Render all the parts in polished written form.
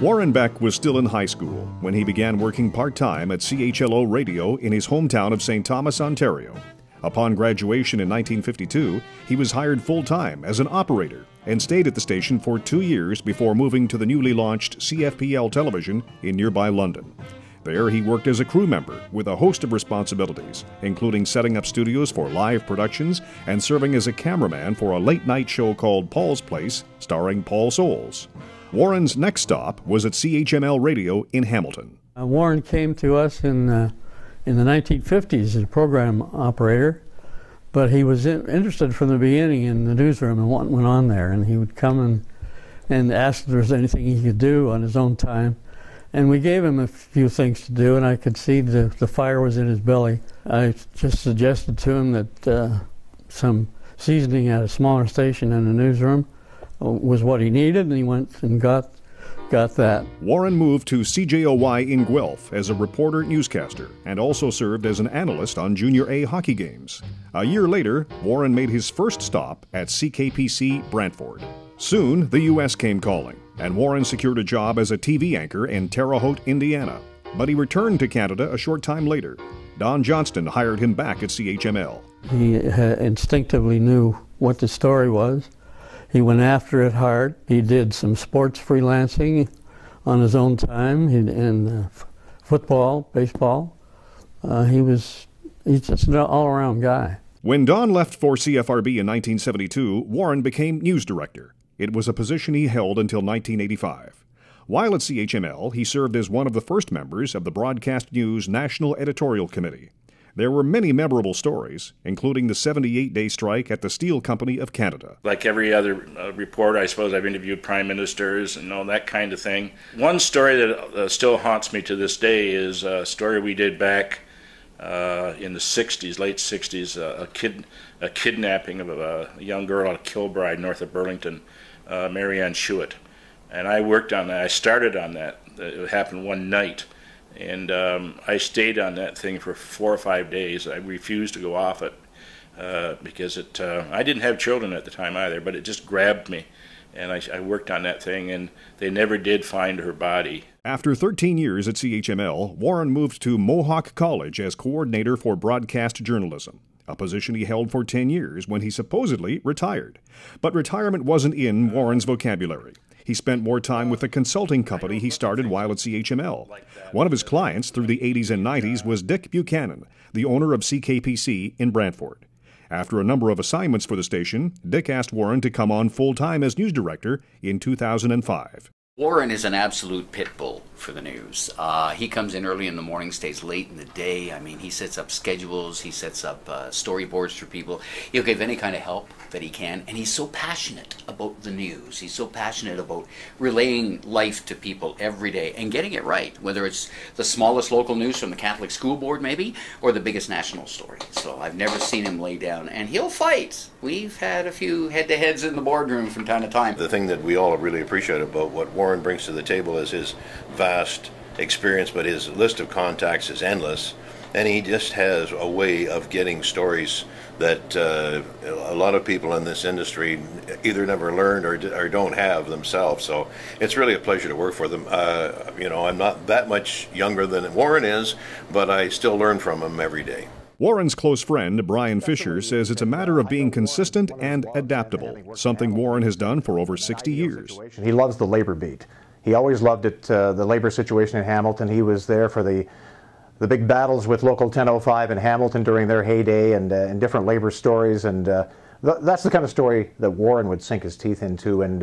Warren Beck was still in high school when he began working part-time at CHLO Radio in his hometown of St. Thomas, Ontario. Upon graduation in 1952, he was hired full-time as an operator and stayed at the station for 2 years before moving to the newly launched CFPL television in nearby London. There, he worked as a crew member with a host of responsibilities, including setting up studios for live productions and serving as a cameraman for a late-night show called Paul's Place, starring Paul Soles. Warren's next stop was at CHML Radio in Hamilton. Warren came to us in the 1950s as a program operator, but he was interested from the beginning in the newsroom and what went on there, and he would come and ask if there was anything he could do on his own time. And we gave him a few things to do, and I could see the fire was in his belly. I just suggested to him that some seasoning at a smaller station in the newsroom was what he needed, and he went and got that. Warren moved to CJOY in Guelph as a reporter newscaster and also served as an analyst on Junior A hockey games. A year later, Warren made his first stop at CKPC Brantford. Soon, the U.S. came calling, and Warren secured a job as a TV anchor in Terre Haute, Indiana. But he returned to Canada a short time later. Don Johnston hired him back at CHML. He instinctively knew what the story was. He went after it hard. He did some sports freelancing on his own time, in football, baseball. He's just an all-around guy. When Don left for CFRB in 1972, Warren became news director. It was a position he held until 1985. While at CHML, he served as one of the first members of the Broadcast News National Editorial Committee. There were many memorable stories, including the 78-day strike at the Steel Company of Canada. Like every other reporter, I suppose I've interviewed prime ministers and all that kind of thing. One story that still haunts me to this day is a story we did back in the 60s, late 60s, a kidnapping of a young girl out of Kilbride, north of Burlington, Marianne Schuett. And I worked on that. I started on that. It happened one night. And I stayed on that thing for 4 or 5 days. I refused to go off it because I didn't have children at the time either, but it just grabbed me. And I worked on that thing, and they never did find her body. After 13 years at CHML, Warren moved to Mohawk College as coordinator for broadcast journalism, a position he held for 10 years when he supposedly retired. But retirement wasn't in Warren's vocabulary. He spent more time with the consulting company he started while at CHML. One of his clients through the 80s and 90s was Dick Buchanan, the owner of CKPC in Brantford. After a number of assignments for the station, Dick asked Warren to come on full-time as news director in 2005. Warren is an absolute pit bull for the news. He comes in early in the morning, stays late in the day. I mean, he sets up schedules, he sets up storyboards for people. He'll give any kind of help that he can, and he's so passionate about the news. He's so passionate about relaying life to people every day and getting it right, whether it's the smallest local news from the Catholic School Board maybe, or the biggest national story. So I've never seen him lay down, and he'll fight. We've had a few head-to-heads in the boardroom from time to time. The thing that we all really appreciate about what Warren brings to the table is his vast experience, but his list of contacts is endless, and he just has a way of getting stories that a lot of people in this industry either never learned or don't have themselves. So it's really a pleasure to work for them. I'm not that much younger than Warren is, but I still learn from him every day. Warren's close friend, Brian Fisher, says it's a matter of being consistent and adaptable, something Warren has done for over 60 years. He loves the labor beat. He always loved it, the labor situation in Hamilton. He was there for the big battles with Local 1005 in Hamilton during their heyday and different labor stories. And that's the kind of story that Warren would sink his teeth into. And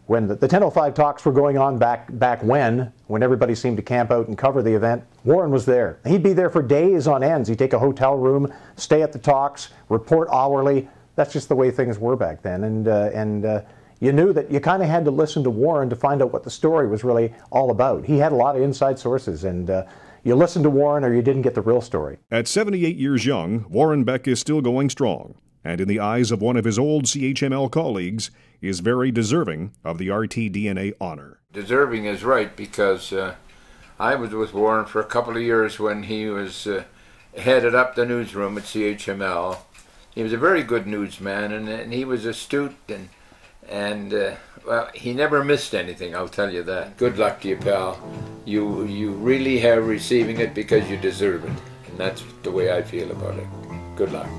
when the 1005 talks were going on back when everybody seemed to camp out and cover the event, Warren was there. He'd be there for days on ends. He'd take a hotel room, stay at the talks, report hourly. That's just the way things were back then. And you knew that you kind of had to listen to Warren to find out what the story was really all about. He had a lot of inside sources, and you listened to Warren or you didn't get the real story. At 78 years young, Warren Beck is still going strong, and in the eyes of one of his old CHML colleagues, is very deserving of the RTDNA honor. Deserving is right, because I was with Warren for a couple of years when he was headed up the newsroom at CHML. He was a very good newsman, and he was astute, and Well, he never missed anything, I'll tell you that. Good luck to you, pal. You really are receiving it because you deserve it. And that's the way I feel about it. Good luck.